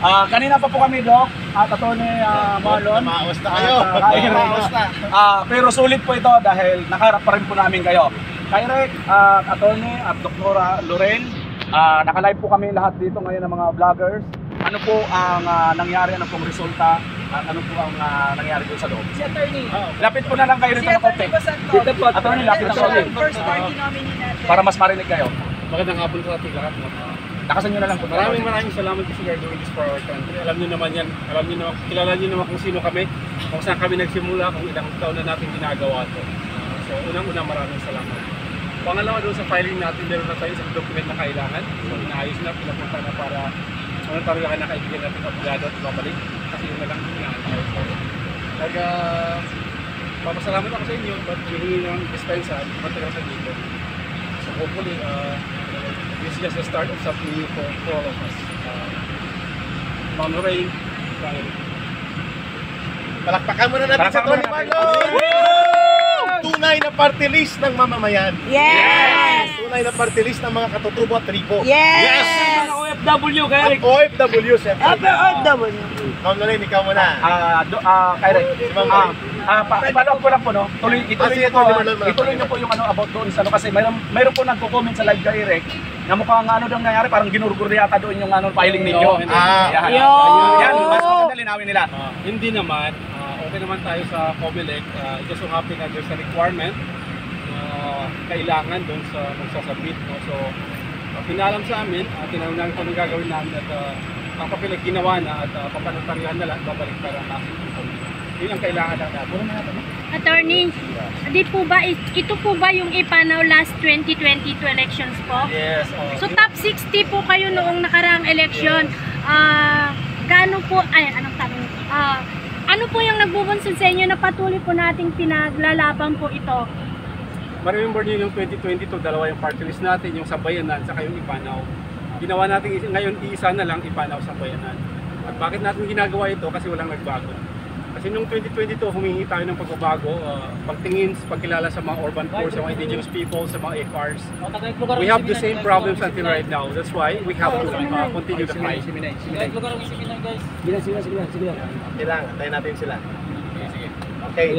Kanina pa po kami, Doc, at Atty. Marlon. Maos na kayo. Maos na. Pero sulit po ito dahil nakaharap pa rin po namin kayo. Kay Rek, Atty. at Dr. Loren, naka-live po kami lahat dito ngayon ng mga vloggers. Ano po ang nangyari, ano pong resulta, at ano po ang nangyari doon sa loob? Si Attorney. Lapit po na lang kayo Si rito ng konti. Attorney Basanto. Dito po, Atty. lapit na konti. First party nominee natin. Para mas marinig kayo. Magandang hapon sa ating lahat. Nakasan nyo na lang po. Maraming salamat kasi you're doing this for our country. Alam niyo naman yan. Alam niyo naman, kilala niyo naman kung sino kami, kung saan kami nagsimula, kung ilang taon na natin ginagawa ito. So unang-una maraming salamat. Pangalawa doon sa filing natin, meron na tayo sa document na kailangan. So inaayos na, pinapunta na para talaga na kaibigan natin abogado at babalik. Kasi yun na lang inaayos. Kaya papasalamat ako sa inyo, but hihingi ng dispensa, matagal sa dito. So hopefully, this is just the start of something new for all of us. Ma'am Lorraine, Palakpakan muna natin sa Atty. Marlon! Tunay na party list ng mamamayan. Yes! Tunay na party list ng mga katutubo at tribo. Yes! OFW, kaya At OFW, siyempre. OFW. Ma'am Lorraine, ikaw muna. Kay Rek, Ma'am Lorraine. ipalog ko lang po, no? Ituloy niyo po yung ano about doon sa ano kasi mayroon po nagko-comment sa live kay Rek na mukhang ano daw nangyari, parang ginurgur yata doon yung ano filing ninyo. Yan, mas maganda linawin nila. Hindi naman, okay naman tayo sa COMELEC. It just so happen na there's a requirement kailangan doon sa magsasubmit. No? So, pinalam sa amin, tinanong namin kung gagawin namin at ang papel ay ginawa na at papanatarihan na lang, babalik para nasin yung COMELEC. Yun ang kailangan lang natin. Attorney, ito po ba yung ipanaw last 2022 elections po? Yes. So top 60 po kayo noong nakaraang election. Gaano po, anong tanong? Ano po yung nagbubunsod sa inyo na patuloy po nating pinaglalaban po ito? Ma-remember niyo yung 2022, dalawa yung party list natin, yung Sambayanan, saka yung Ipanaw. Ginawa natin ngayon, iisa na lang Ipanaw Sambayanan. At bakit natin ginagawa ito? Kasi walang nagbago. Kasi nung 2022, humingi tayo ng pagbabago, pagtingin, pagkilala sa mga urban poor, sa mga indigenous people, sa mga FRs. We have the same problems until right now. That's why we have to continue the fight. Okay lang, antayin natin sila. Okay.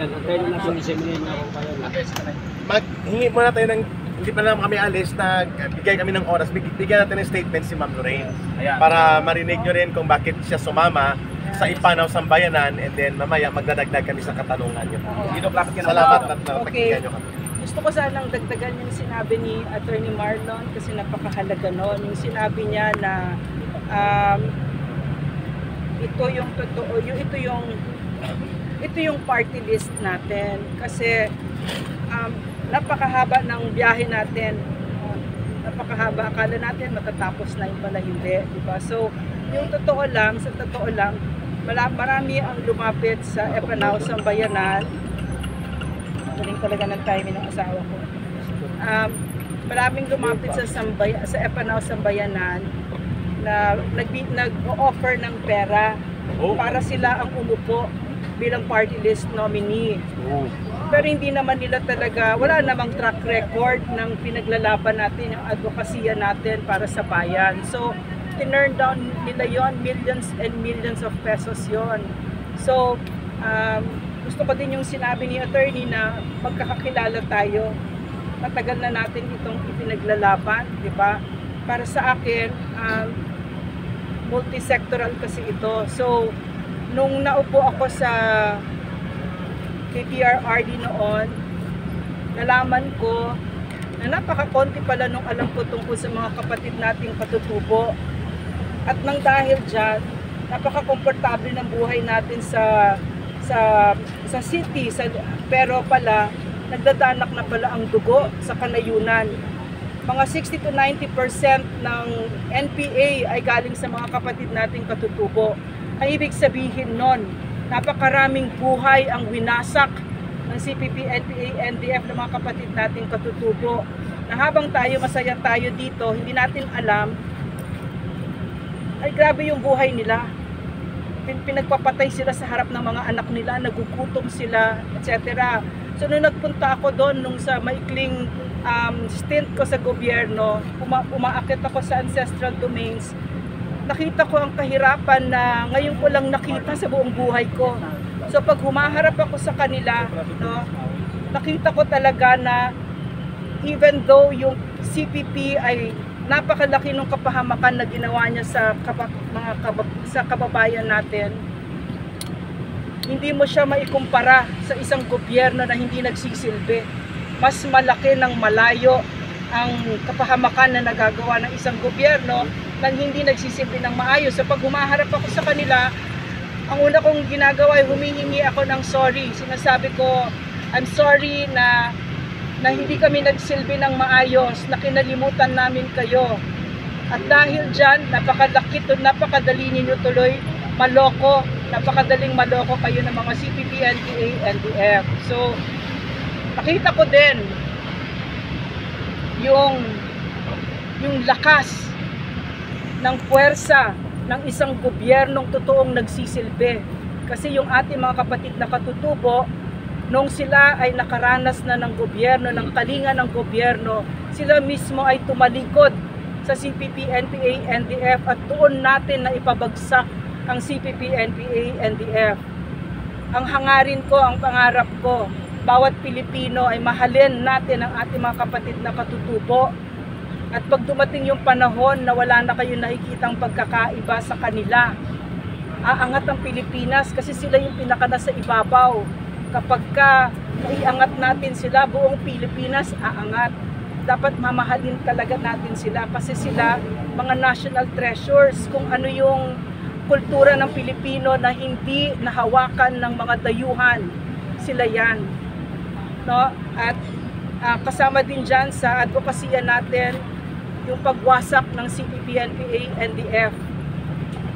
Maghingi muna tayo ng, hindi pa naman kami alis, na bigay kami ng oras, bigyan natin ng statement si Ma'am Lorraine. Para marinig nyo rin kung bakit siya sumama sa Ipanaw Sambayanan, and then mamaya magdadagdag kami sa katanungan nyo. Salamat at napakinggan nyo kami. Gusto ko sanang dagdagan yung sinabi ni Atty. Marlon kasi napakahalaga noon. Yung sinabi niya na ito yung totoo, ito yung party list natin kasi napakahaba ng biyahe natin. Napakahaba, akala natin matatapos na yung pala hindi, diba? So, yung totoo lang, sa totoo lang, marami ang lumapit sa Ipanaw Sambayanan. Galing talaga ng timing ng asawa ko. Maraming lumapit sa Ipanaw Sambayanan na nag-offer ng pera para sila ang umupo bilang party list nominee. Pero hindi naman nila talaga, wala namang track record ng pinaglalaban natin, yung advokasya natin para sa bayan. So, tinurn down nila yon, millions and millions of pesos yon. So, gusto ko din yung sinabi ni attorney na magkakakilala tayo. Matagal na natin itong ipinaglalaban, di ba? Para sa akin, multi-sectoral kasi ito. So, nung naupo ako sa KPRRD noon, nalaman ko na napakakonti pala nung alam ko tungkol sa mga kapatid nating katutubo. At nang dahil dyan, napaka-komportable ng buhay natin sa city, pero pala, nagdadanak na pala ang dugo sa kanayunan. Mga 60 to 90% ng NPA ay galing sa mga kapatid nating katutubo. Ang ibig sabihin nun, napakaraming buhay ang winasak ng CPP, NPA, NDF ng mga kapatid nating katutubo. Na habang tayo, masaya tayo dito, hindi natin alam, ay grabe yung buhay nila. Pinagpapatay sila sa harap ng mga anak nila, nagugutom sila, etc. So nung nagpunta ako doon, nung sa maikling stint ko sa gobyerno, umaakit ako sa ancestral domains, nakita ko ang kahirapan na ngayon ko lang nakita sa buong buhay ko. So pag humaharap ako sa kanila, no, nakita ko talaga na even though yung CPP ay napakalaki ng kapahamakan na ginawa niya sa kababayan natin, hindi mo siya maikumpara sa isang gobyerno na hindi nagsisilbi. Mas malaki ng malayo ang kapahamakan na nagagawa ng isang gobyerno nang hindi nagsisilbi ng maayos. So pag humaharap ako sa kanila, ang una kong ginagawa ay humihingi ako ng sorry. Sinasabi ko, I'm sorry na hindi kami nagsilbi ng maayos, na kinalimutan namin kayo. At dahil dyan, napakadali ninyo tuloy maloko, napakadaling maloko kayo ng mga CPP, NPA, NDF. So, nakita ko din yung lakas ng puwersa ng isang gobyernong totoong nagsisilbi. Kasi yung ating mga kapatid na katutubo, nung sila ay nakaranas na ng gobyerno, ng kalinga ng gobyerno, sila mismo ay tumalikod sa CPP, NPA, NDF at doon natin na ipabagsak ang CPP, NPA, NDF. Ang hangarin ko, ang pangarap ko, bawat Pilipino ay mahalin natin ang ating mga kapatid na katutubo. At pag dumating yung panahon na wala na kayo nakikitang pagkakaiba sa kanila, aangat ang Pilipinas kasi sila yung pinaka-nasa ibabaw. Kapag naiangat natin sila, buong Pilipinas aangat. Dapat mamahalin talaga natin sila kasi sila mga national treasures. Kung ano yung kultura ng Pilipino na hindi nahawakan ng mga dayuhan, sila yan. No? At kasama din dyan sa advokasya natin yung pagwasak ng CPP, NPA, NDF.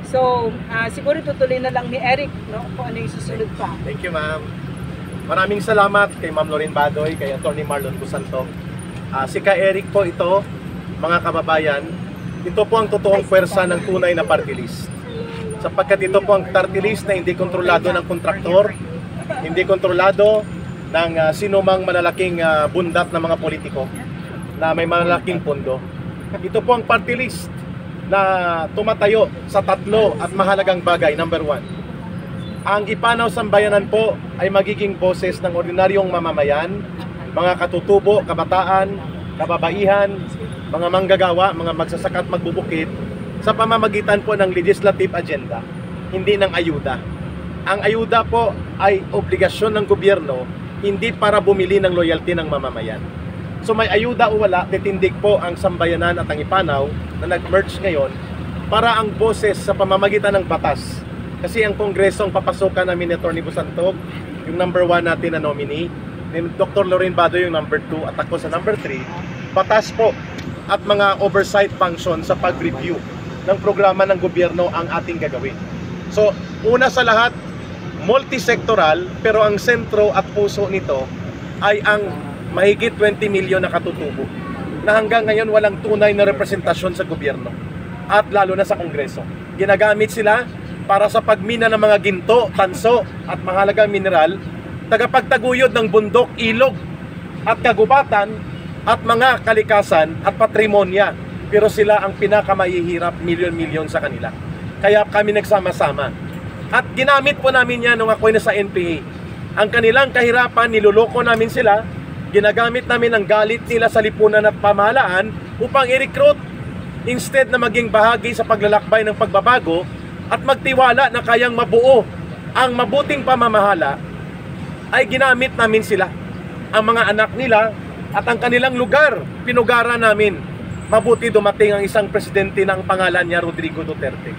So, siguro tutuloy na lang ni Eric, no, kung ano yung susunod pa. Thank you, ma'am. Maraming salamat kay Ma'am Lorraine Badoy, kay Atty. Marlon Busanto. Si Ka Eric po ito, mga kababayan, ito po ang totoong pwersa ng tunay na party list. Sapagkat ito po ang party list na hindi kontrolado ng kontraktor, hindi kontrolado ng sinumang malalaking bundat ng mga politiko na may malalaking pondo. Ito po ang party list na tumatayo sa tatlo at mahalagang bagay. Number 1, ang Ipanaw Sambayanan po ay magiging boses ng ordinaryong mamamayan, mga katutubo, kabataan, kababaihan, mga manggagawa, mga magsasaka at magbubukid sa pamamagitan po ng legislative agenda, hindi ng ayuda. Ang ayuda po ay obligasyon ng gobyerno, hindi para bumili ng loyalty ng mamamayan. So may ayuda o wala, titindig po ang Sambayanan at ang Ipanaw na nag-merge ngayon para ang boses sa pamamagitan ng batas. Kasi ang Kongreso ang papasukan namin ni Atty. Busantog, yung number 1 natin na nominee, ni Dr. Lorraine Badoy yung number 2 at ako sa number 3, batas po at mga oversight function sa pag-review ng programa ng gobyerno ang ating gagawin. So, una sa lahat, multi-sectoral, pero ang sentro at puso nito ay ang mahigit 20 milyon na katutubo na hanggang ngayon walang tunay na representasyon sa gobyerno at lalo na sa Kongreso. Ginagamit sila para sa pagmina ng mga ginto, tanso at mahalagang mineral, tagapagtaguyod ng bundok, ilog at kagubatan at mga kalikasan at patrimonya. Pero sila ang pinakamahihirap, milyon-milyon sa kanila. Kaya kami nagsama-sama. At ginamit po namin yan nung ako'y nasa NPA. Ang kanilang kahirapan, niluloko namin sila, ginagamit namin ang galit nila sa lipunan at pamahalaan upang i-recruit instead na maging bahagi sa paglalakbay ng pagbabago at magtiwala na kayang mabuo ang mabuting pamamahala, ay ginamit namin sila, ang mga anak nila at ang kanilang lugar, pinugara namin. Mabuti dumating ang isang presidente ng pangalan niya Rodrigo Duterte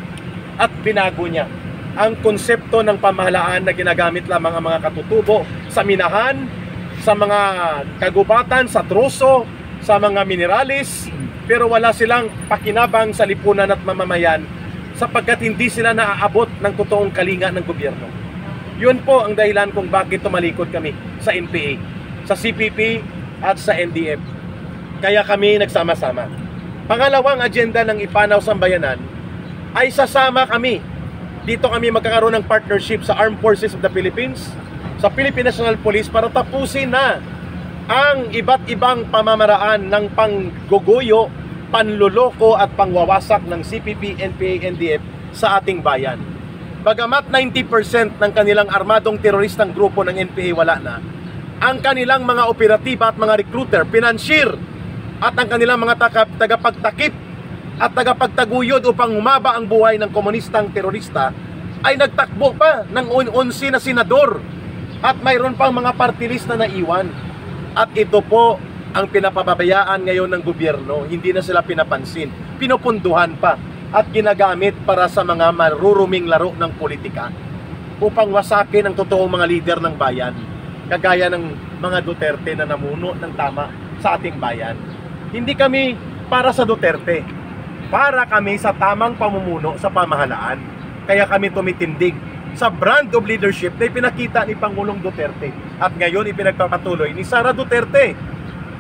at binago niya ang konsepto ng pamahalaan na ginagamit lamang ang mga katutubo sa minahan, sa mga kagubatan, sa troso, sa mga mineralis, pero wala silang pakinabang sa lipunan at mamamayan sapagkat hindi sila naaabot ng totoong kalinga ng gobyerno. Yun po ang dahilan kung bakit tumalikod kami sa NPA, sa CPP at sa NDF. Kaya kami nagsama-sama. Pangalawang agenda ng Ipanaw Sambayanan ay sasama kami. Dito kami magkakaroon ng partnership sa Armed Forces of the Philippines, sa Philippine National Police para tapusin na ang iba't ibang pamamaraan ng pangguguyo panluloko at pangwawasak ng CPP, NPA, NDF sa ating bayan. Bagamat 90% ng kanilang armadong teroristang grupo ng NPA wala na, ang kanilang mga operatiba at mga recruiter, pinansyir, at ang kanilang mga tagapagtakip at tagapagtaguyod upang humaba ang buhay ng komunistang terorista ay nagtakbo pa ng 11 na senador at mayroon pang mga party list na naiwan. At ito po ang pinapababayaan ngayon ng gobyerno. Hindi na sila pinapansin, pinupunduhan pa at ginagamit para sa mga maruruming laro ng politika upang wasakin ang totoong mga lider ng bayan, kagaya ng mga Duterte na namuno ng tama sa ating bayan. Hindi kami para sa Duterte, para kami sa tamang pamumuno sa pamahalaan. Kaya kami tumitindig sa brand of leadership na ipinakita ni Pangulong Duterte at ngayon ipinagpapatuloy ni Sara Duterte.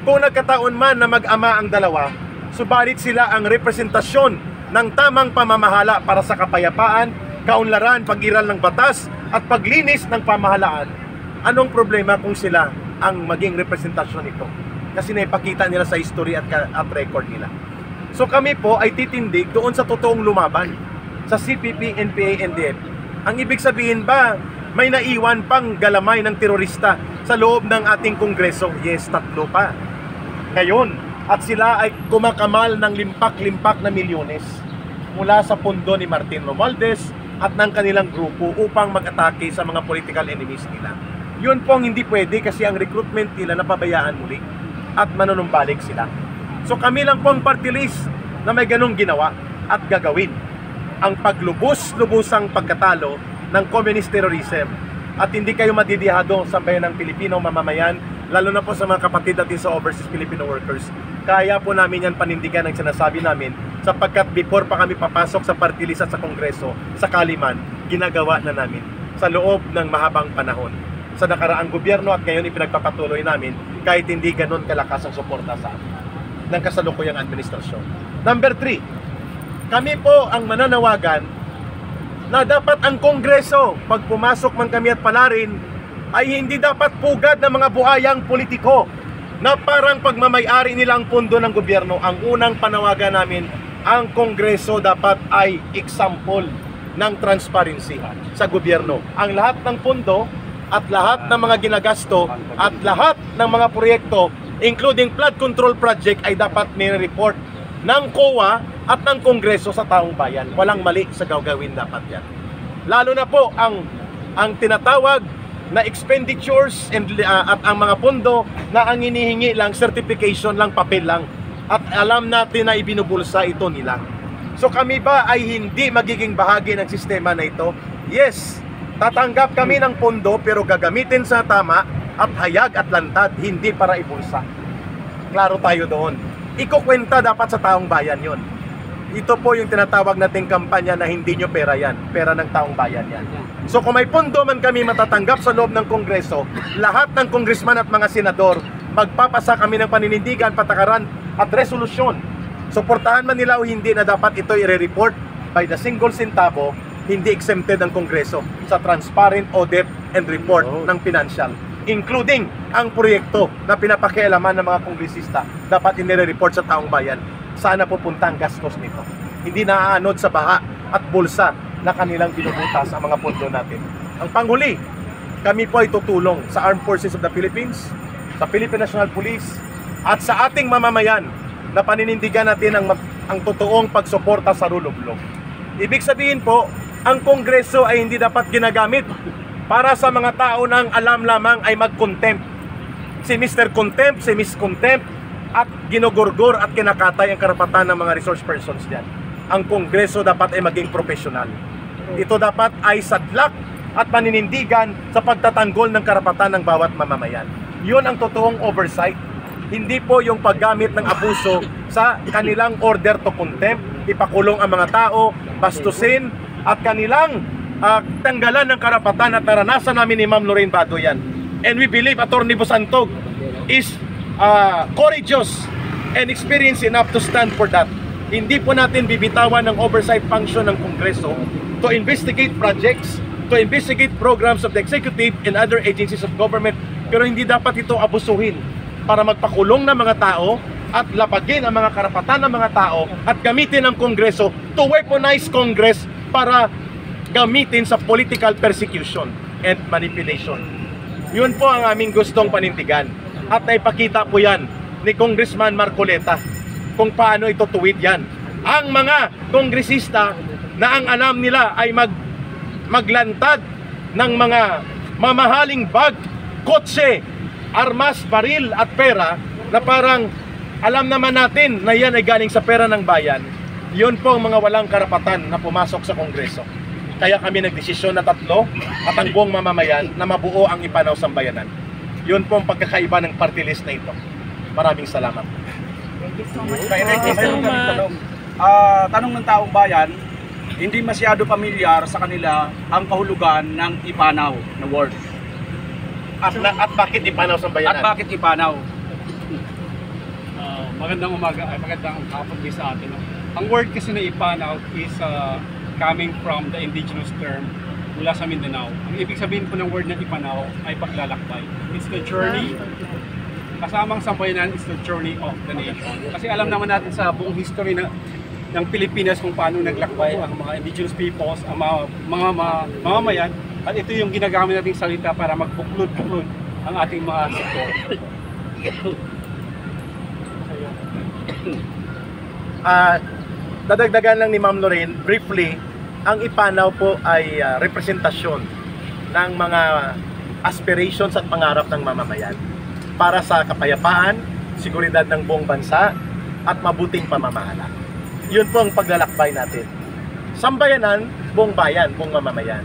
Kung nagkataon man na mag-ama ang dalawa, subalit sila ang representasyon ng tamang pamamahala para sa kapayapaan, kaunlaran, pag-iral ng batas at paglinis ng pamahalaan. Anong problema kung sila ang maging representasyon nito? Kasi naipakita nila sa history at record nila. So kami po ay titindig doon sa totoong lumaban sa CPP, NPA, NDF. Ang ibig sabihin ba, may naiwan pang galamay ng terorista sa loob ng ating kongreso? Yes, 3 pa ngayon, at sila ay kumakamal ng limpak-limpak na milyones mula sa pundo ni Martin Romualdez at ng kanilang grupo upang mag-atake sa mga political enemies nila. Yun pong hindi pwede kasi ang recruitment nila napabayaan muli at manunumbalik sila. So kami lang pong party list na may ganong ginawa at gagawin ang paglubos-lubusang pagkatalo ng communist terrorism. At hindi kayo madidihado sa bayan ng Pilipino mamamayan, lalo na po sa mga kapatid natin sa overseas Filipino workers. Kaya po namin yan panindigan ang sinasabi namin, sapagkat before pa kami papasok sa party list at sa kongreso, sa Kaliman, ginagawa na namin sa loob ng mahabang panahon sa nakaraang gobyerno at ngayon ipinagpapatuloy namin kahit hindi ganon kalakas ang suporta sa amin ng kasalukuyang administrasyon. Number 3, kami po ang mananawagan na dapat ang kongreso, pag pumasok man kami at palarin, ay hindi dapat pugad ng mga buhayang politiko na parang pagmamayari nila ang pundo ng gobyerno. Ang unang panawagan namin, ang kongreso dapat ay example ng transparency sa gobyerno. Ang lahat ng pundo at lahat ng mga ginagasto at lahat ng mga proyekto, including flood control project, ay dapat nire-report ng COA at ng kongreso sa taong bayan. Walang mali sa gagawin dapat yan. Lalo na po ang tinatawag na expenditures at ang mga pondo na ang hinihingi lang, certification lang, papel lang. At alam natin na ibinubulsa ito nila. So kami ba ay hindi magiging bahagi ng sistema na ito? Yes, tatanggap kami ng pondo pero gagamitin sa tama at hayag at lantad, hindi para ibulsa. Klaro tayo doon. Ikukwenta dapat sa taong bayan yon. Ito po yung tinatawag nating kampanya na hindi nyo pera yan, pera ng taong bayan yan. So kung may pondo man kami matatanggap sa loob ng kongreso, lahat ng kongresman at mga senador, magpapasa kami ng paninindigan, patakaran at resolusyon. Suportahan man nila o hindi na dapat ito i-report by the single centavo, hindi exempted ang kongreso sa transparent audit and report ng financial, including ang proyekto na pinapakialaman ng mga kongresista, dapat i-report sa taong bayan. Sana pupunta ang gastos nito. Hindi naaanod sa baha at bulsa na kanilang binubutas ang mga pondo natin. Ang panghuli, kami po ay tutulong sa Armed Forces of the Philippines, sa Philippine National Police, at sa ating mamamayan na paninindigan natin ang totoong pagsuporta sa rule of law. Ibig sabihin po, ang Kongreso ay hindi dapat ginagamit para sa mga tao nang alam lamang ay mag-contempt. Si Mr. Contempt, si Miss Contempt, at ginogorgor at kinakatay ang karapatan ng mga resource persons diyan. Ang Kongreso dapat ay maging profesional. Ito dapat ay sadlak at paninindigan sa pagtatanggol ng karapatan ng bawat mamamayan. Yun ang totoong oversight. Hindi po yung paggamit ng abuso sa kanilang order to contempt, ipakulong ang mga tao, bastusin, at kanilang tanggalan ng karapatan at naranasan namin ni Ma'am Lorraine Baduyan. And we believe Atty. Busantog is courageous and experienced enough to stand for that. Hindi po natin bibitawan ng oversight function ng Kongreso to investigate projects, to investigate programs of the executive and other agencies of government, pero hindi dapat ito abusuhin para magpakulong ng mga tao at labagin ang mga karapatan ng mga tao at gamitin ang Kongreso to weaponize Congress para gamitin sa political persecution and manipulation. Yun po ang aming gustong panindigan. At naipakita po yan ni Congressman Marcoleta kung paano itutuwid yan. Ang mga kongresista na ang alam nila ay maglantad ng mga mamahaling bag, kotse, armas, baril at pera na parang alam naman natin na yan ay galing sa pera ng bayan. Yun po ang mga walang karapatan na pumasok sa Kongreso. Kaya kami nagdesisyon na 3 at ang buong mamamayan na mabuo ang Ipanaw Sambayanan. Yun po ang pagkakaiba ng party list na ito. Maraming salamat. Thank you so much. Mayroon kaming tanong. Tanong ng taong bayan, hindi masyado pamilyar sa kanila ang kahulugan ng Ipanaw na word. At bakit Ipanaw Sambayanan? At bakit Ipanaw? Magandang umaga, ay magandang hapon din sa atin. Ang word kasi na Ipanaw is coming from the indigenous term mula sa Mindanao. Ang ibig sabihin po ng word na Ipanaw ay paglalakbay. It's the journey, kasamang sambayanan is the journey of the nation. Kasi alam naman natin sa buong history ng Pilipinas kung paano naglakbay ang mga indigenous peoples, ang mga mamamayan, at ito yung ginagamit nating salita para magbuklod-buklod ang ating mga sektor. Dadagdagan lang ni Ma'am Lorraine, briefly, ang Ipanaw po ay representasyon ng mga aspirations at pangarap ng mamamayan para sa kapayapaan, seguridad ng buong bansa, at mabuting pamamahala. Yun po ang paglalakbay natin. Sambayanan, buong bayan, buong mamamayan.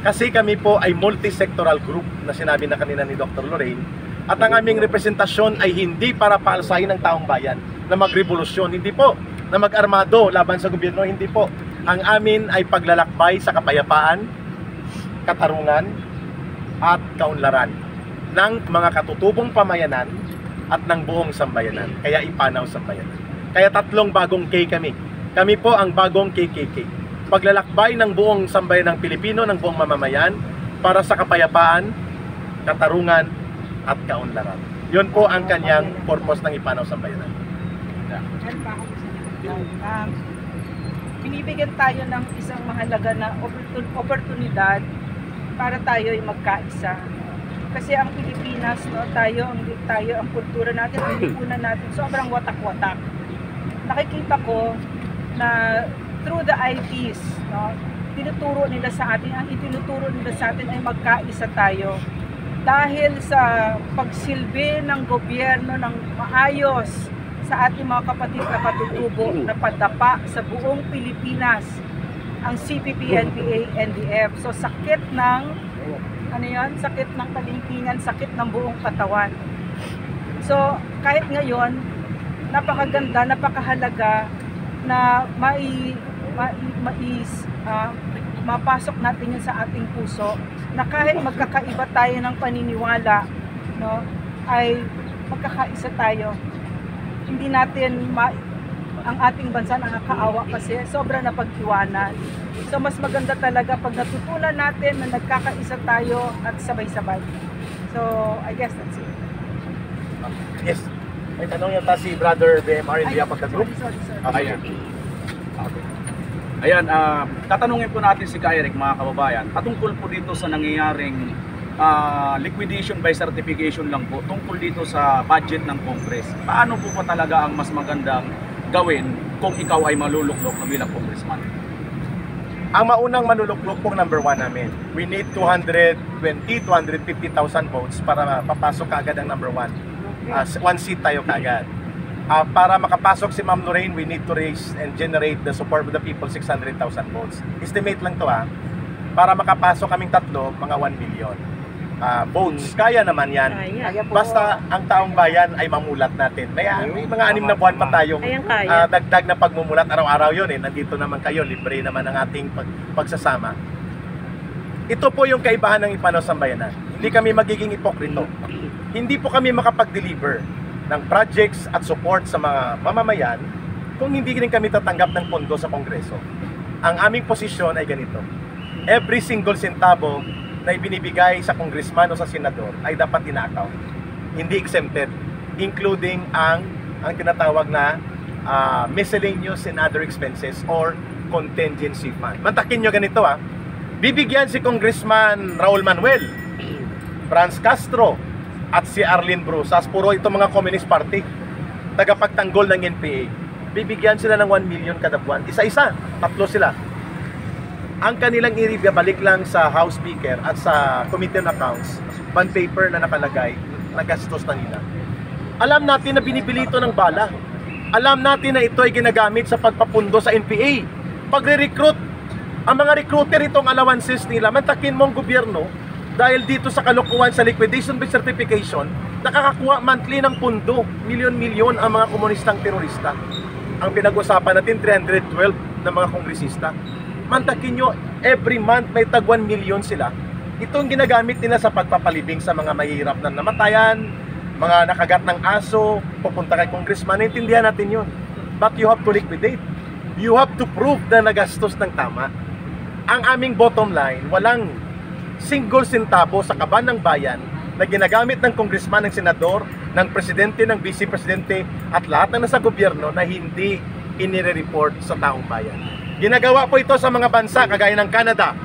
Kasi kami po ay multi-sectoral group na sinabi na kanina ni Dr. Lorraine, at ang aming representasyon ay hindi para paalsahin ng taong bayan na magrevolusyon, hindi po, na mag-armado laban sa gobyerno, hindi po. Ang amin ay paglalakbay sa kapayapaan, katarungan, at kaunlaran ng mga katutubong pamayanan at ng buong sambayanan. Kaya Ipanaw Sambayanan. Kaya 3 bagong K kami. Kami po ang bagong KKK. Paglalakbay ng buong sambayanang Pilipino, ng buong mamamayan para sa kapayapaan, katarungan, at kaunlaran. Yun po ang kanyang purpose ng Ipanaw Sambayanan. Binibigyan tayo ng isang mahalaga na oportunidad para tayo ay magkaisa. Kasi ang Pilipinas, no, tayo ang kultura natin, ang lipunan natin, sobrang watak-watak. Nakikita ko na through the IPs, no, tinuturo nila sa atin, ang itinuturo nila sa atin ay magkaisa tayo. Dahil sa pagsilbi ng gobyerno ng maayos sa ating mga kapatid na katutubo na padapa sa buong Pilipinas, ang CPP, NPA, NDF. So sakit ng, sakit ng kalingkingan, sakit ng buong katawan. So kahit ngayon, napakaganda, napakahalaga na mapasok natin yun sa ating puso, na kahit magkakaiba tayo ng paniniwala, no, ay magkakaisa tayo. Hindi natin ang ating bansa nakakaawa kasi sobra na pag-iwanan. So mas maganda talaga pag natutunan natin na nagkakaisa tayo at sabay-sabay. So I guess that's it. Yes. May tanong yata si Brother BMR in behalf of the group. Sorry. Ayan. Okay. Ayan, tatanungin po natin si Eric, mga kababayan, patungkol po dito sa nangyayaring liquidation by certification lang po, tungkol dito sa budget ng Congress. Paano po talaga ang mas magandang gawin kung ikaw ay maluluklok na bilang congressman? Ang maunang manuluklok po number 1 namin. We need 250,000 votes para papasok kaagad ang number 1. 1 seat tayo kaagad. Para makapasok si Ma'am Lorraine, we need to raise and generate the support of the people, 600,000 votes. Estimate lang to para makapasok kaming 3, mga 1 million votes. Kaya naman yan. Basta ang taong bayan ay mamulat natin. Kaya may mga 6 na buwan pa tayong dagdag na pagmumulat. Araw-araw yun Nandito naman kayo, libre naman ang ating pagsasama. Ito po yung kaibahan ng Ipanaw Sambayanan. Hindi kami magiging ipokrito. Hindi po kami makapag-deliver ng projects at support sa mga mamamayan kung hindi rin kami tatanggap ng pondo sa Kongreso. Ang aming posisyon ay ganito. Every single centavo na ibinibigay sa congressman o sa senador ay dapat ina-account. Hindi exempted, including ang ang tinatawag na miscellaneous and other expenses or contingency fund. Mantakin nyo ganito bibigyan si Congressman Raul Manuel, Franz Castro, at si Arlene Brusas, puro ito mga Communist Party, tagapagtanggol ng NPA. Bibigyan sila ng 1 million kada buwan. Isa-isa, 3 sila. Ang kanilang ibabalik lang sa House Speaker at sa Committee on Accounts, bond paper na nakalagay, nagastos na nila. Alam natin na binibili ito ng bala. Alam natin na ito ay ginagamit sa pagpapundo sa NPA. Pagre-recruit, ang mga recruiter itong allowances nila, mantakin mo ang gobyerno dahil dito sa kalukuhan sa liquidation-based certification, nakakakuha monthly ng pundo, milyon-milyon ang mga komunistang terorista. Ang pinag-usapan natin, 312 na mga kongresista. Mantakin nyo, every month may tag 1 million sila. Itong ginagamit nila sa pagpapalibing sa mga mahihirap na namatayan, mga nakagat ng aso, pupunta kay congressman, naintindihan natin yun. But you have to liquidate. You have to prove na nagastos ng tama. Ang aming bottom line, walang single centavo sa kaban ng bayan na ginagamit ng congressman, ng senador, ng presidente, ng vice-presidente at lahat na nasa gobyerno na hindi inire-report sa taong bayan. Ginagawa po ito sa mga bansa kagaya ng Canada.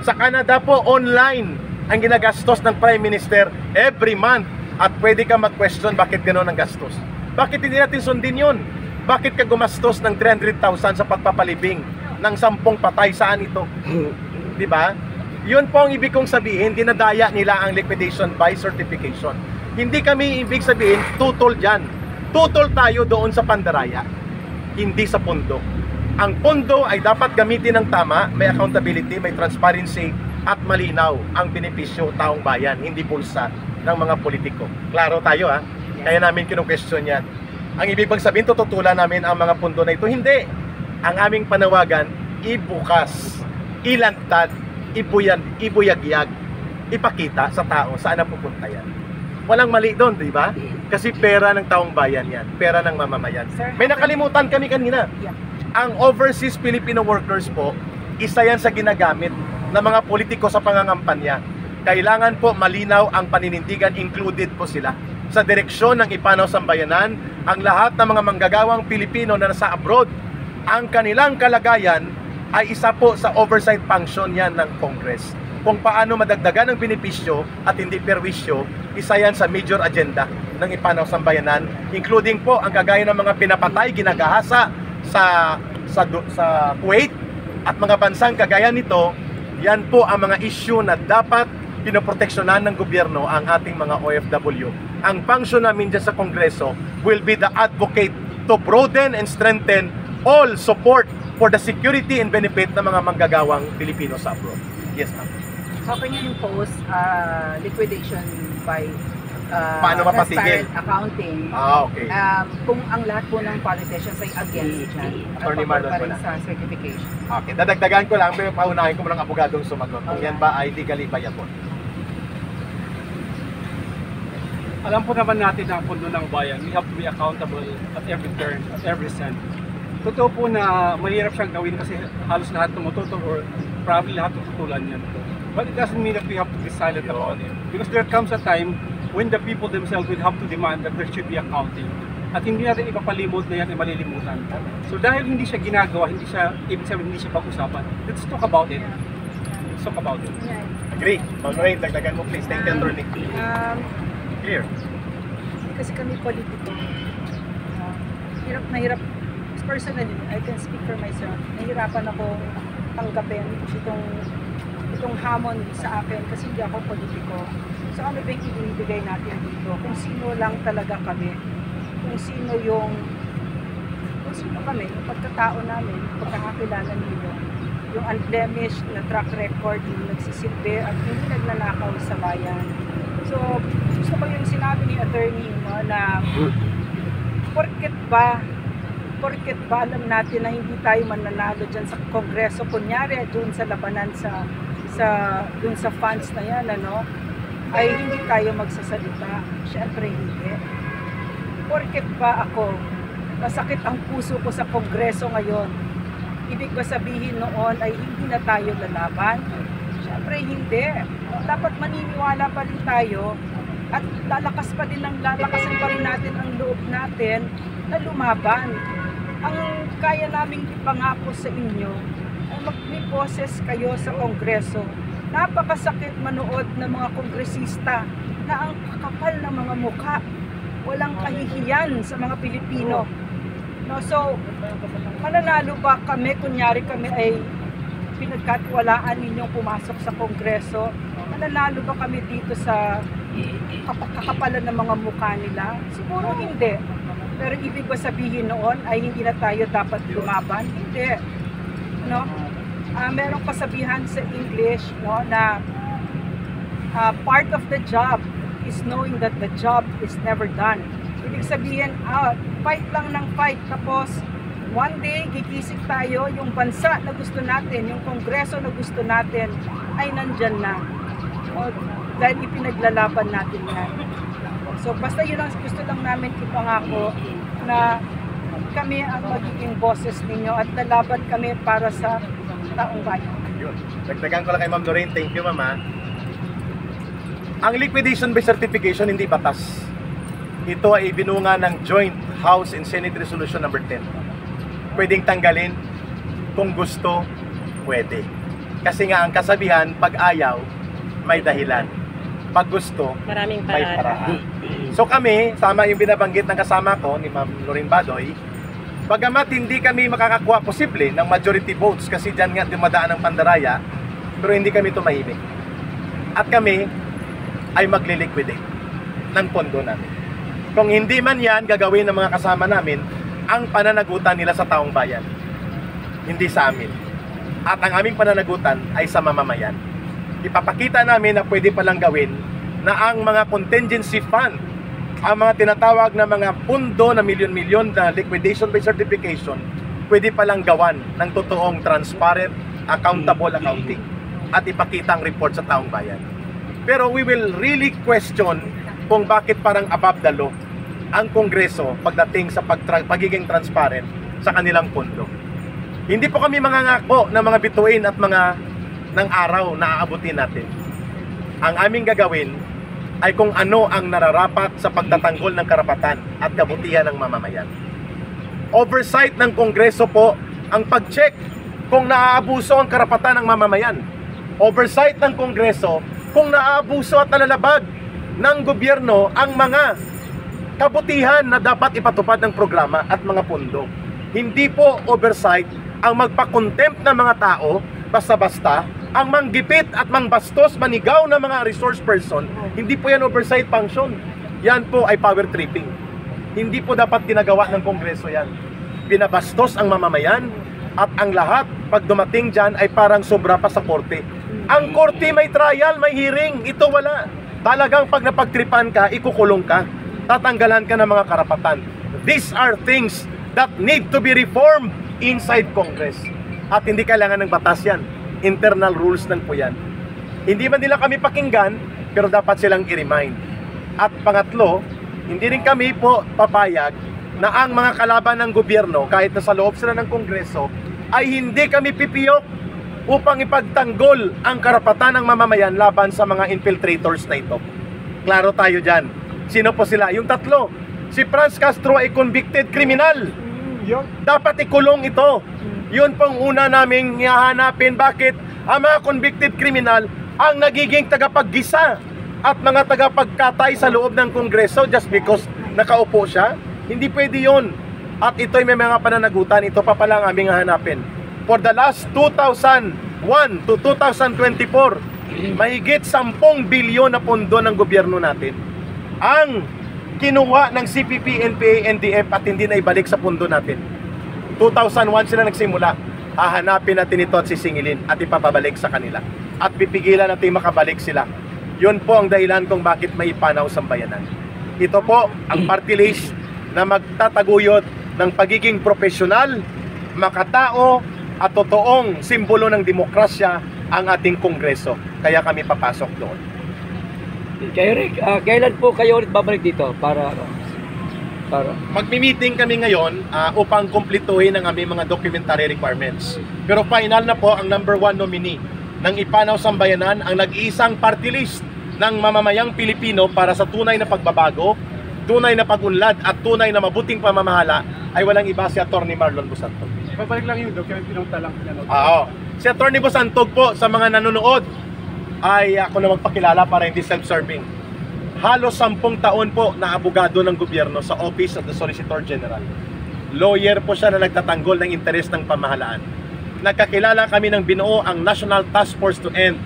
Sa Canada po, online ang ginagastos ng Prime Minister every month at pwede ka mag-question bakit gano'n ang gastos. Bakit hindi natin sundin yun? Bakit ka gumastos ng 300,000 sa pagpapalibing ng 10 patay? Saan ito? Diba? Yun po ang ibig kong sabihin, dinadaya nila ang liquidation by certification. Hindi kami ibig sabihin, tutol dyan. Tutol tayo doon sa pandaraya, hindi sa pondo. Ang pondo ay dapat gamitin ng tama, may accountability, may transparency, at malinaw ang benepisyo taong bayan, hindi bulsa ng mga politiko. Klaro tayo Kaya namin kinu-question yan. Ang ibig bang sabihin, tututulan namin ang mga pondo na ito? Hindi. Ang aming panawagan, ibukas, ilantad, ibuyagyag, ipakita sa tao saan napupunta yan. Walang mali doon, di ba? Kasi pera ng taong bayan yan, pera ng mamamayan. May nakalimutan kami kanina. Ang overseas Filipino workers po, isa yan sa ginagamit ng mga politiko sa pangangampanya. Kailangan po malinaw ang paninindigan, included po sila sa direksyon ng Ipanaw Sambayanan, ang lahat ng mga manggagawang Pilipino na nasa abroad. Ang kanilang kalagayan ay isa po sa oversight function yan ng Congress. Kung paano madagdagan ang benepisyo at hindi perwisyo, isa yan sa major agenda ng Ipanaw Sambayanan, including po ang kagaya ng mga pinapatay, ginagahasa sa Kuwait at mga bansang kagaya nito. Yan po ang mga issue na dapat pinoproteksyonan ng gobyerno ang ating mga OFW. Ang function namin dyan sa Kongreso will be the advocate to broaden and strengthen all support for the security and benefit ng mga manggagawang Pilipino sa abroad. Yes, ma'am. How can you impose liquidation by Paano mapatigil? transparent accounting? Okay. Kung ang lahat po ng politicians ay against dyan, Attorney at Marlon pa rin wala. sa certification. Okay, dadagdagan ko lang, pero paunahin ko ng abogadong sumagot. Kung yan ba ay legally viable. Alam po naman natin na ang pondo ng bayan, we have to be accountable at every turn, at every cent. Totoo po na mahirap siyang gawin kasi halos lahat tumututol or probably lahat tututulan yan. But it doesn't mean that we have to be silent about it. Because there comes a time when the people themselves will have to demand that there should be accounting. At hindi natin ipapalimot na yan ay malilimutan. So dahil hindi siya ginagawa, hindi siya, ibig sabihin hindi siya pag-usapan, let's talk about it. Let's talk about it. Agree. Alright, dagdagan mo please. Thank you, Attorney. Clear. Kasi kami politiko, hirap na hirap. Personally, I can speak for myself. Nahirapan akong tanggapin itong hamon sa akin kasi hindi ako politiko. So ano ba yung ibinibigay natin dito? Kung sino lang talaga kami. Kung sino kami, yung pagkatao namin, yung pagkakakilala ninyo, yung unblemished na track record, yung nagsisilbi at hindi nagnanakaw sa bayan. So, gusto ko yung sinabi ni attorney na porket ba alam natin na hindi tayo mananalo dyan sa Kongreso, kunyari dun sa labanan dun sa funds na yan, ay hindi tayo magsasalita. Siyempre hindi. Porket ba ako, masakit ang puso ko sa Kongreso ngayon, ibig ba sabihin noon ay hindi na tayo lalaban? Siyempre hindi. Dapat maniniwala pa rin tayo At lalakasan pa rin natin ang loob natin na lumaban. Ang kaya naming ipangako sa inyo ay mag-poses kayo sa Kongreso. Napakasakit manood ng mga kongresista na ang kakapal ng mga mukha, walang kahihiyan sa mga Pilipino. No, so, mananalo ba kami, kunyari kami ay pinagkatiwalaan ninyong pumasok sa Kongreso? Mananalo ba kami dito sa kakapalan ng mga mukha nila? Siguro hindi. Pero ibig ba sabihin noon ay hindi na tayo dapat lumaban? Hindi. No? Merong kasabihan sa English, no, na part of the job is knowing that the job is never done. Ibig sabihin, fight lang ng fight. Tapos, one day, gigising tayo, yung bansa na gusto natin, yung kongreso na gusto natin, ay nandyan na. O, dahil ipinaglalaban natin yan. So, basta yun ang gusto lang namin ipangako na kami ang magiging boses ninyo at lalaban kami para sa taong bayan. Yun. Dagdagan ko lang kay Ma'am Lorraine. Thank you, Mama. Ang liquidation by certification hindi batas. Ito ay binunga ng Joint House and Senate Resolution number 10. Pwedeng tanggalin kung gusto, pwede. Kasi nga ang kasabihan, pag ayaw, may dahilan. Pag gusto, Maraming may paraan. paraan. So kami, sama yung binabanggit ng kasama ko, ni Ma'am Lorraine Badoy, bagamat hindi kami makakakuha posible ng majority votes kasi dyan nga dumadaan ang pandaraya, pero hindi kami tumahimik. At kami ay magliliquidate ng pondo namin. Kung hindi man yan gagawin ng mga kasama namin ang pananagutan nila sa taong bayan, hindi sa amin. At ang aming pananagutan ay sa mamamayan. Ipapakita namin na pwede palang gawin na ang mga contingency fund, ang mga tinatawag na mga pundo na milyon-milyon na liquidation by certification, pwede palang gawan ng totoong transparent, accountable accounting at ipakita ang report sa taong bayan. Pero we will really question kung bakit parang above the law ang Kongreso pagdating sa pagiging transparent sa kanilang pondo. Hindi po kami mangangako ng mga bituin at mga ng araw na aabutin natin. Ang aming gagawin ay kung ano ang nararapat sa pagtatanggol ng karapatan at kabutihan ng mamamayan. Oversight ng Kongreso po ang pag-check kung naaabuso ang karapatan ng mamamayan. Oversight ng Kongreso kung naaabuso at nalalabag ng gobyerno ang mga kabutihan na dapat ipatupad ng programa at mga pondo. Hindi po oversight ang magpa-contempt ng mga tao basta-basta, ang manggipit at mangbastos, manigaw ng mga resource person. Hindi po yan oversight function. Yan po ay power tripping. Hindi po dapat ginagawa ng Kongreso yan. Binabastos ang mamamayan at ang lahat pag dumating dyan ay parang sobra pa sa korte. Ang korte may trial, may hearing. Ito wala. Talagang pag napagtripan ka, ikukulong ka. Tatanggalan ka ng mga karapatan. These are things that need to be reformed inside Congress. At hindi kailangan ng batas yan. Internal rules lang po yan. Hindi man nila kami pakinggan, pero dapat silang i-remind. At pangatlo, hindi rin kami po papayag na ang mga kalaban ng gobyerno, kahit na sa loob sila ng Kongreso, ay hindi kami pipiyok upang ipagtanggol ang karapatan ng mamamayan laban sa mga infiltrators na ito. Klaro tayo dyan. Sino po sila? Yung tatlo. Si Franz Castro ay convicted criminal. Dapat ikulong ito. Yun pong una naming hahanapin, bakit ang mga convicted criminal ang nagiging tagapaggisa at mga tagapagkatay sa loob ng Kongreso just because nakaupo siya. Hindi pwede yun. At ito'y may mga pananagutan. Ito pa pala ang aming hahanapin. For the last 2001 to 2024, mahigit 10 bilyon na pondo ng gobyerno natin ang kinuha ng CPP, NPA, NDF at hindi na ibalik sa pondo natin. 2001 sila nagsimula. Hahanapin natin ito at sisingilin at ipapabalik sa kanila. At pipigilan natin makabalik sila. Yun po ang dahilan kung bakit may ipanaw sa bayanan. Ito po ang party list na magtataguyod ng pagiging profesional, makatao at totoong simbolo ng demokrasya ang ating Kongreso. Kaya kami papasok doon. Kay Rick, kailan po kayo ulit babalik dito para Magmi-meeting kami ngayon upang kumpletuhin ang aming mga documentary requirements. Pero final na po ang number 1 nominee ng Ipanaw Sambayanan, ang nag-iisang party list ng mamamayang Pilipino para sa tunay na pagbabago, tunay na pag-unlad at tunay na mabuting pamamahala ay walang iba si Atty. Marlon Busantog. Ibabalik lang yun, Dok, yung pinunta lang. Si Atty. Busantog po sa mga nanonood ay ako na magpakilala para hindi self-serving. Halos 10 taon po na abogado ng gobyerno sa Office of the Solicitor General. Lawyer po siya na nagtatanggol ng interes ng pamahalaan. Nagkakilala kami ng binuo ang National Task Force to End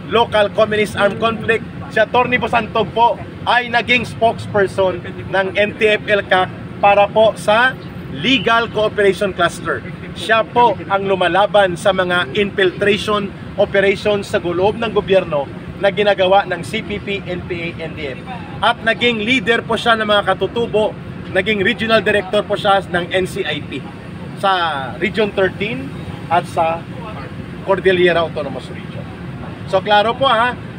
Local Communist Armed Conflict. Si Atty. Busantog po ay naging spokesperson ng NTF-ELCAC para po sa Legal Cooperation Cluster. Siya po ang lumalaban sa mga infiltration operations sa loob ng gobyerno na ginagawa ng CPP, NPA, NDF. At naging leader po siya ng mga katutubo, naging regional director po siya ng NCIP sa Region 13 at sa Cordillera Autonomous Region. So klaro po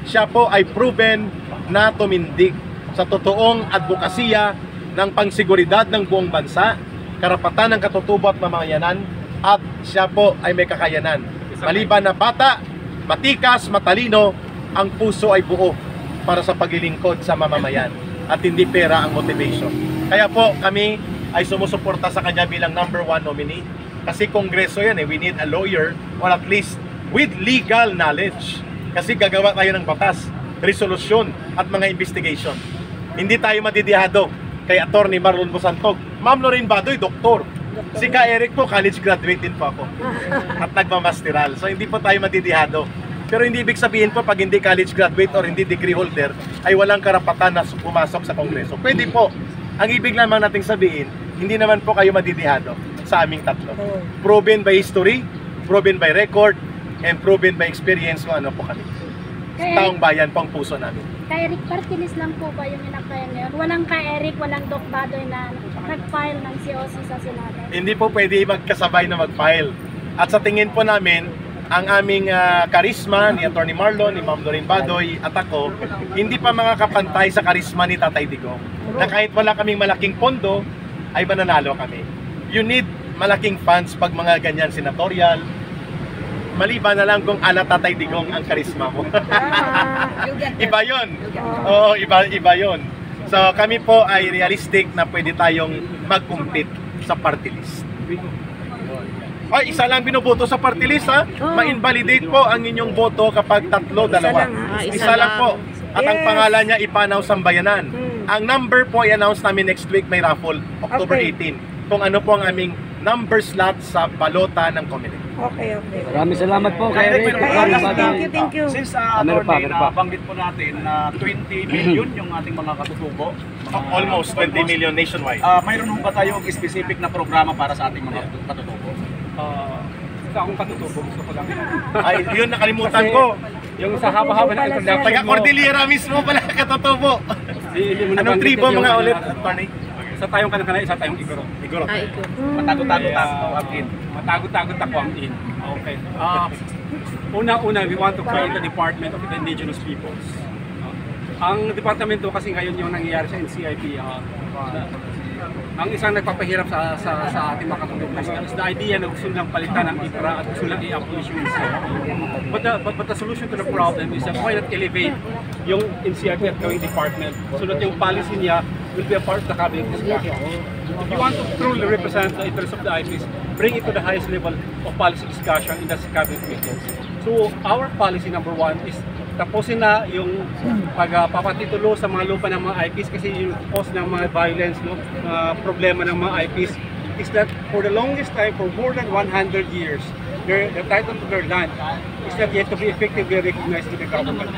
siya po ay proven na tumindig sa totoong advokasya ng pangsiguridad ng buong bansa, karapatan ng katutubo at mamayanan, at siya po ay may kakayanan. Maliban na bata, matikas, matalino, ang puso ay buo para sa paglilingkod sa mamamayan at hindi pera ang motivation. Kaya po kami ay sumusuporta sa kanya bilang #1 nominee kasi kongreso yan we need a lawyer or at least with legal knowledge kasi gagawa tayo ng batas, resolusyon at mga investigation. Hindi tayo madidihado kay Atty. Marlon Busantog. Ma'am Lorraine Badoy, doktor. Si Ka Eric po, college graduate din po ako at nagmamasteral. So hindi po tayo madidihado. Pero hindi ibig sabihin po pag hindi college graduate or hindi degree holder ay walang karapatan na pumasok sa kongreso. Pwede po. Ang ibig lamang nating sabihin, hindi naman po kayo madidihado sa aming tatlo. Proven by history, proven by record, and proven by experience kung ano po kami. Taong bayan po ang puso namin. Kay Eric, party list lang po ba yung inapplyan ngayon? Walang kay Eric, walang Doc Badoy na nag-file ng COC sa Senado? Hindi po pwede magkasabay na mag-file. At sa tingin po namin, ang aming karisma ni Atty. Marlon, ni Ma'am Lorraine Badoy at ako, hindi pa makakapantay sa karisma ni Tatay Digong. Na kahit wala kaming malaking pondo, ay mananalo kami. You need malaking funds pag mga ganyan senatorial. Maliban na lang kung ala Tatay Digong ang karisma mo. Iba yun. Oo, iba yun. So kami po ay realistic na pwede tayong mag-compete sa party list. Ay, isa lang binoboto sa party list Ma-invalidate po ang inyong boto kapag 3, 2. Isa lang po. At ang pangalan niya Ipanaw Sambayanan. Ang number po i-announce namin next week, may raffle, October 18. Kung ano po ang aming number slot sa balota ng committee. Okay. Maraming salamat po kay Eric. Thank you. Since Meron pa. nabanggit po natin na 20 million yung ating mga katutubo. Almost 20 million nationwide. Mayroon ba tayong specific na programa para sa ating mga katutubo? Sa akong katutubo, gusto ko lang. Ay, yun nakalimutan ko. Yung sa haba-haba ng introduction Taga Cordillera mismo pala katutubo. Anong tribo mga ulit, attorney? Isa tayong kanang-kana, isa tayong igoro. Siguro. Matago-tago ang in. Matagot-tagot ako ang in. Okay. Una-una, we want to create a Department of the Indigenous Peoples. Ang departamento kasi ngayon yung nangyayari sa NCIP, ang isang nagpapahirap sa ating mga katutubo is the idea na gusto nilang palitan ng IPRA at gusto nilang i-abolish yung NCIP. But the solution to the problem is that why not elevate yung NCIP at gawing department so that yung policy niya will be a part of the cabinet discussion. If you want to truly represent the interests of the IPs, bring it to the highest level of policy discussion in the cabinet meetings. So our policy number 1 is tapusin na yung pagpapatitulo sa mga lupa ng mga IPs kasi yung cause ng mga violence, problema ng mga IPs is that for the longest time, for more than 100 years, the title to their land is not yet to be effectively recognized to the government.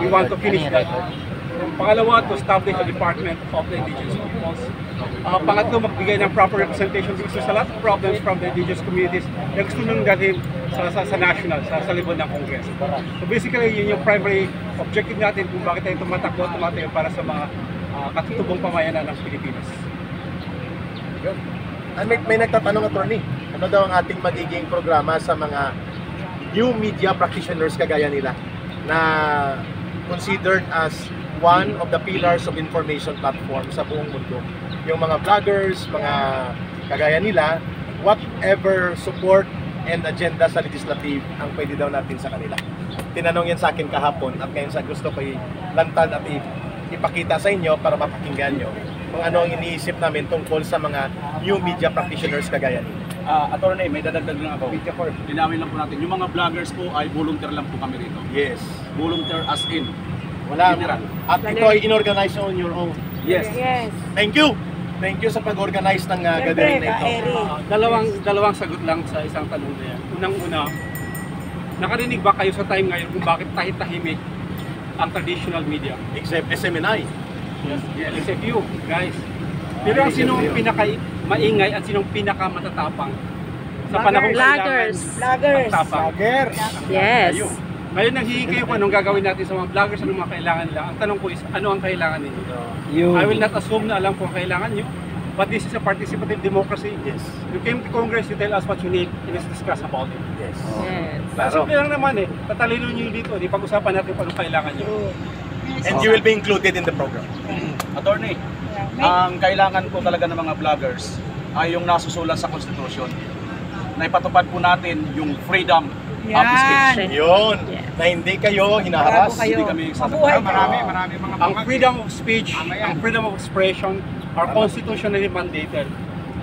We want to finish that. Pangalawa, to establish a Department of the Indigenous Peoples. Pangatlo, magbigay ng proper representation because there's a lot of problems from the indigenous communities na gusto nang dalhin sa national, sa libon ng Congress. So basically, yun yung primary objective natin kung bakit tayo tumatayo para sa mga katutubong pamayanan ng Pilipinas. May nagtatanong, attorney, ano daw ang ating magiging programa sa mga new media practitioners kagaya nila na considered as one of the pillars of information platform sa buong mundo. Yung mga vloggers, mga kagaya nila, whatever support and agenda sa legislative ang pwede daw natin sa kanila. tinanong yan sa akin kahapon at ngayon sa gusto ko ilantad at ipakita sa inyo para mapakinggan nyo kung ano ang iniisip namin tungkol sa mga new media practitioners kagaya ninyo. Attorney, may dadagdag lang ako. Linawin lang po natin. Yung mga vloggers po ay volunteer lang po kami rito. Yes. Volunteer as in. Wala. General. At ito ay inorganize on your own. Yes. Yes. Thank you! Thank you sa pag-organize ng gathering na ito. Dalawang sagot lang sa isang tanong na yan. Unang-una, nakarinig ba kayo sa time ngayon kung bakit tahit-tahimik ang traditional media? Except SMNI. Yes, except you, guys. Pero ang sinong pinaka-maingay at sinong pinaka-matatapang sa panahong Vloggers. Vloggers. Yes. Kayo. Ngayon nanghihingi kayo kung anong gagawin natin sa mga vloggers, anong mga kailangan nila. Ang tanong ko is, ano ang kailangan ninyo? I will not assume na alam kung kailangan nyo, but this is a participative democracy. Yes. You came to Congress, you tell us what you need, and let's discuss about it. Yes. Klaro. Simple lang naman eh. Tatalino nyo dito, di pag-usapan natin kung anong kailangan nyo. And you will be included in the program. Attorney, ang kailangan po talaga ng mga vloggers ay yung nasusulat sa Constitution. Na ipatupad po natin yung freedom of speech. Yun. Na hindi kayo hinaharas. Hindi kami Mabuhay marami kayo. Ang freedom of speech, ang freedom of expression are constitutionally mandated.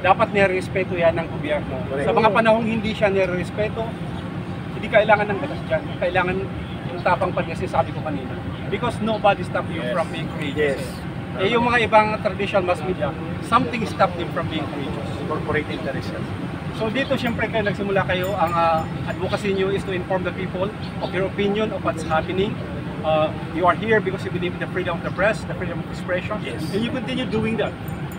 Dapat nirespeto yan ng gobyerno. Sa mga panahong hindi siya nirespeto, hindi kailangan ng batas dyan. Kailangan yung tapang pa kasi sabi ko kanina. Because nobody stop you from being courageous. Eh yung mga ibang traditional mass media, something stop them from being courageous. Corporate interest. So dito syempre kayo nagsimula kayo, ang advocacy niyo is to inform the people of your opinion of what's happening. You are here because you believe in the freedom of the press, the freedom of expression, and you continue doing that.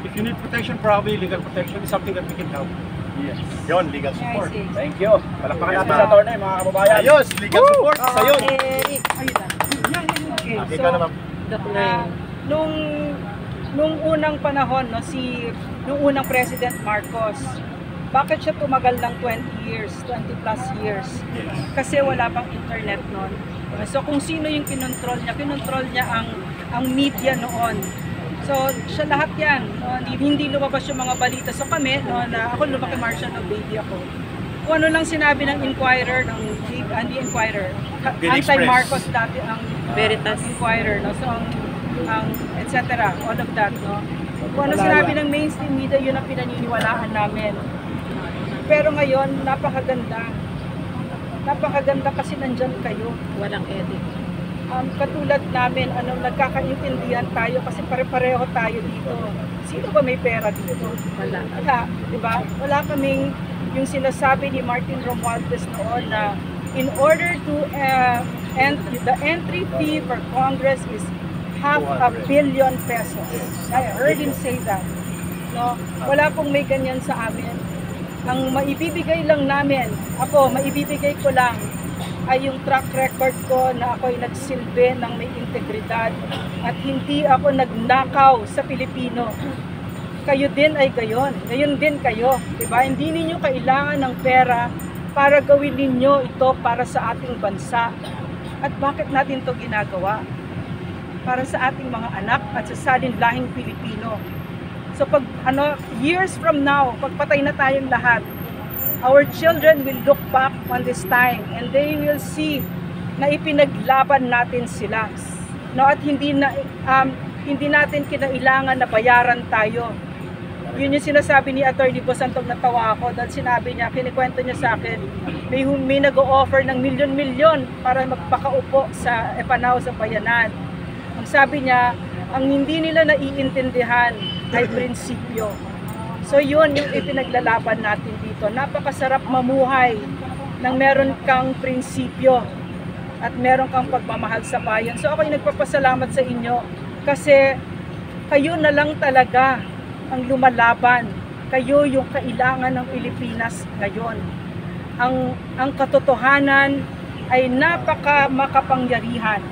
If you need protection, probably legal protection is something that we can help. Yes. Yun, legal support. Thank you. Palakpakan natin sa attorney, mga kababayan. Ayos, legal support sa yun. Eric. Ayun lang. Okay, Happy so, ka naman. nung unang panahon, no, nung unang President Marcos, bakit siya tumagal ng 20 plus years? Kasi wala pang internet noon. So kung sino yung kinontrol niya ang media noon. So siya lahat yan, no? Hindi lumabas yung mga balita. So kami, no, na ako lumaki Marcia, no, baby ako. Kung ano lang sinabi ng Inquirer, hindi Inquirer, anti-Marcos dati ang Veritas Inquirer, no? So ang etc. all of that, no? Kung ano sinabi ng mainstream media, yun ang pinaniniwalaan namin. Pero ngayon, napakaganda. Napakaganda kasi nandyan kayo. Walang edit. Katulad namin, nagkakaintindihan tayo kasi pare-pareho tayo dito. Sino ba may pera dito? Wala. Diba? Wala kaming yung sinasabi ni Martin Romualdez noon na in order to the entry fee for Congress is ₱500 million. I heard him say that. No? Wala pong may ganyan sa amin. Ang maibibigay lang namin, maibibigay ko lang ay yung track record ko na ako'y nagsilbi ng may integridad at hindi ako nagnakaw sa Pilipino. Kayo din ay gayon. Gayon din kayo. Diba? Hindi ninyo kailangan ng pera para gawin ninyo ito para sa ating bansa. At bakit natin ito ginagawa? Para sa ating mga anak at sa salinlahing Pilipino. So pag years from now, pagpatay na tayong lahat, our children will look back on this time and they will see na ipinaglaban natin sila. No, at hindi natin kinailangan na bayaran tayo. Yun yung sinasabi ni Attorney Bosantog, natawa ako dahil sinabi niya, kinikwento niya sa akin, may nag-o-offer ng milyon-milyon para magpakaupo sa Panao sa Bayanan. Ang sabi niya, ang hindi nila naiintindihan ay prinsipyo. So yun yung ipinaglalaban natin dito. Napakasarap mamuhay nang meron kang prinsipyo at meron kang pagmamahal sa bayan. So ako'y nagpapasalamat sa inyo kasi kayo na lang talaga ang lumalaban. Kayo yung kailangan ng Pilipinas ngayon. Ang katotohanan ay napaka makapangyarihan.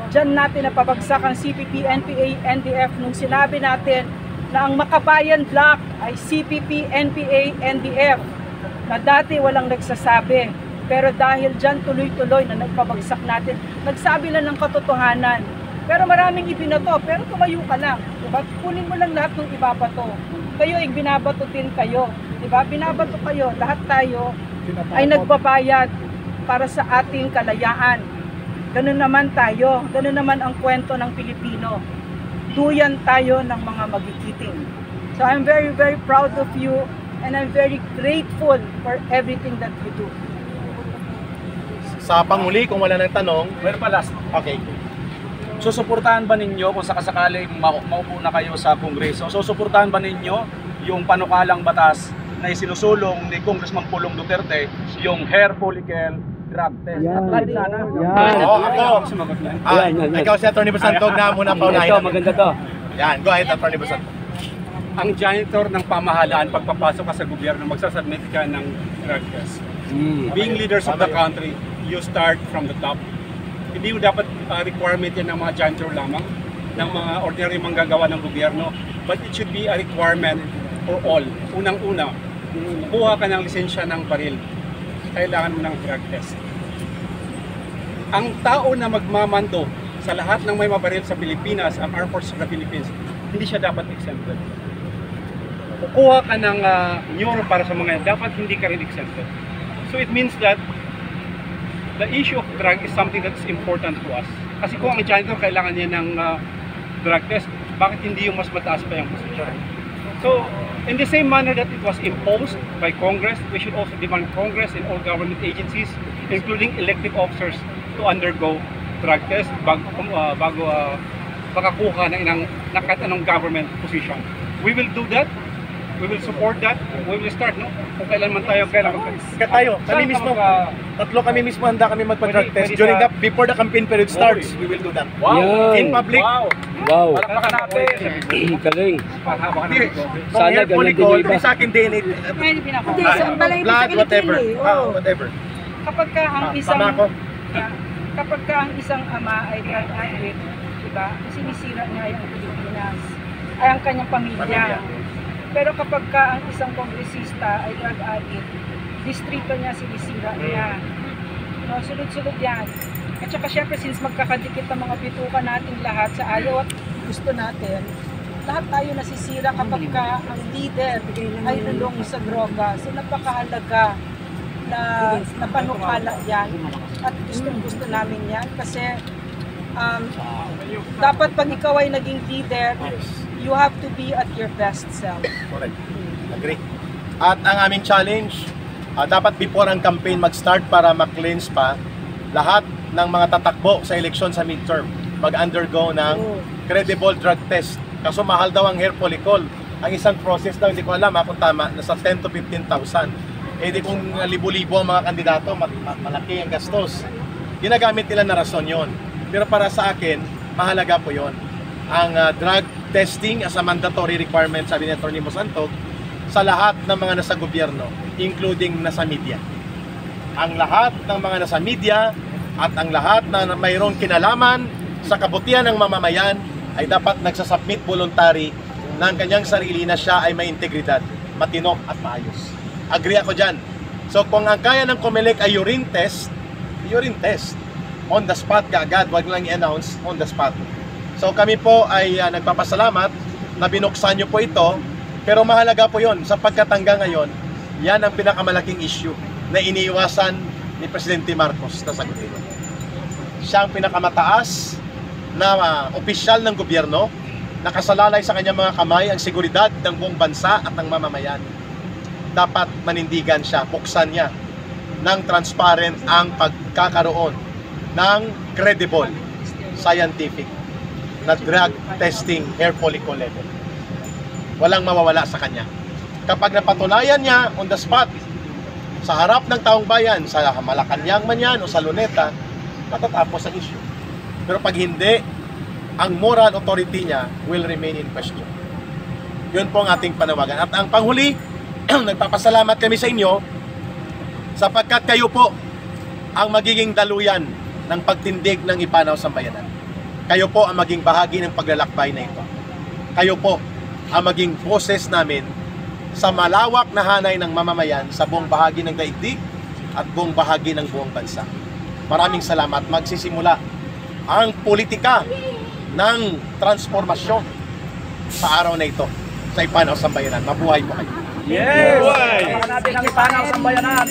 Diyan natin napabagsak ang CPP, NPA, NDF nung sinabi natin na ang Makabayan Bloc ay CPP, NPA, NDF na dati walang nagsasabi. Pero dahil dyan tuloy-tuloy na nagpabagsak natin, nagsabi lang ng katotohanan. Pero maraming ibinato, pero tumayo ka lang. Diba? Kunin mo lang lahat ng ibabato. Kayo ay binabato din kayo. Diba? Binabato kayo. Lahat tayo ay nagbabayad para sa ating kalayaan. Ganun naman tayo. Ganun naman ang kwento ng Pilipino. Duyan tayo ng mga magigiting. So I'm very, very proud of you and I'm very grateful for everything that you do. Sa panghuli, kung wala nang tanong, Meron pa last. okay. Susuportahan ba ninyo kung sakasakaling maupo na kayo sa Kongreso? Susuportahan ba ninyo yung panukalang batas na isinusulong ni Congressman Pulong Duterte, yung hair follicle drug test? Yan. At live sana. Yan. Oo, ako. Sumagot na. Yan. Ikaw si Atty. Basantog na muna paunahin. Ito, maganda to. Yan, go ahead, Atty. Basantog. Ang janitor ng pamahalaan, pagpapasok ka sa gobyerno, magsasubmit ka ng drug test. Being leaders of the country, you start from the top. Hindi mo dapat requirement yan ng mga janitor lamang, ng mga ordinary manggagawa ng gobyerno, but it should be a requirement for all. Unang-una, kuha ka ng lisensya ng baril, kailangan mo ng drug test. Ang tao na magmamando sa lahat ng may mabaril sa Pilipinas, ang Armed Forces of the Philippines, hindi siya dapat exempted. Kukuha ka ng neuro para sa mga yan, dapat hindi ka rin exempted. So it means that the issue of drug is something that's important to us. Kasi kung ang janitor kailangan niya ng drug test, bakit hindi yung mas mataas pa yung posisyon? So, in the same manner that it was imposed by Congress, we should also demand Congress and all government agencies, including elected officers, to undergo drug test bago makakuha ng kahit anong government position. We will do that. We will support that. We will start, no? Kung kailan man tayo, Kaya tayo, kami mismo, tatlo kami mismo handa kami magpa-drug test. Pwede During sa- before the campaign period starts, we will do that. Wow! In Yan. public, Wow! Wow. Palakpakan natin! Galing. nung Sana hair ganun din follicle, yung iba. hindi sa akin DNA, Hindi, sa balay blood, sa whatever. kilikili. Whatever. Kapag ka ang isang Tama ako. kapag ka ang isang ama ay drug addict, diba? Sinisira niya yung Pilipinas, ay ang kanyang pamilya. Pero kapag ka ang isang kongresista ay drug addict, distrito niya sinisira niya. No, sunod-sunod yan. At saka syempre, since magkakadikit ang mga bituka natin lahat sa ayaw at gusto natin, lahat tayo nasisira kapag ka ang leader ay lulong sa droga. So napakahalaga na panukala yan at gusto namin yan kasi dapat pag ikaw ay naging leader, you have to be at your best self. Correct. Agree. At ang aming challenge, dapat before ang campaign mag-start para ma-cleanse pa, lahat ng mga tatakbo sa eleksyon sa midterm, mag-undergo ng credible drug test. Kaso mahal daw ang hair follicle. Ang isang process daw, hindi ko alam kung tama, nasa 10 to 15,000. Eh di kung libo-libo ang mga kandidato, malaki ang gastos. Ginagamit nila na rason yon. Pero para sa akin, mahalaga po yon. Ang drug testing as a mandatory requirement, sabi ni Atty. Basantog, sa lahat ng mga nasa gobyerno, including nasa media. Ang lahat ng mga nasa media at ang lahat na mayroong kinalaman sa kabutihan ng mamamayan ay dapat nagsasubmit voluntary ng kanyang sarili na siya ay may integridad, matino at maayos. Agree ako dyan. So kung ang kaya ng COMELEC ay urine test, on the spot kaagad, wag lang i-announce, on the spot. So kami po ay nagpapasalamat na binuksan nyo po ito, pero mahalaga po yon sapagkat hanggang ngayon, yan ang pinakamalaking issue na iniiwasan ni Presidente Marcos na sagutin. Siya ang pinakamataas na opisyal ng gobyerno, nakasalalay sa kanyang mga kamay ang seguridad ng buong bansa at ng mamamayan. Dapat manindigan siya, buksan niya ng transparent ang pagkakaroon ng credible, scientific na drug testing hair follicle level. Walang mawawala sa kanya. Kapag napatunayan niya on the spot, sa harap ng taong bayan, sa Malacanang man yan o sa Luneta, matatapos ang issue. Pero pag hindi, ang moral authority niya will remain in question. Yun po ang ating panawagan. At ang panghuli, nagpapasalamat kami sa inyo sapagkat kayo po ang magiging daluyan ng pagtindig ng Ipanaw Sambayanan. Kayo po ang maging bahagi ng paglalakbay na ito. Kayo po ang maging boses namin sa malawak na hanay ng mamamayan sa buong bahagi ng daigdig at buong bahagi ng buong bansa. Maraming salamat. Magsisimula ang politika ng transformasyon sa araw na ito sa Ipanaw Sambayanan. Mabuhay po kayo. Yes! Palakpakan natin ang Ipanaw Sambayanan!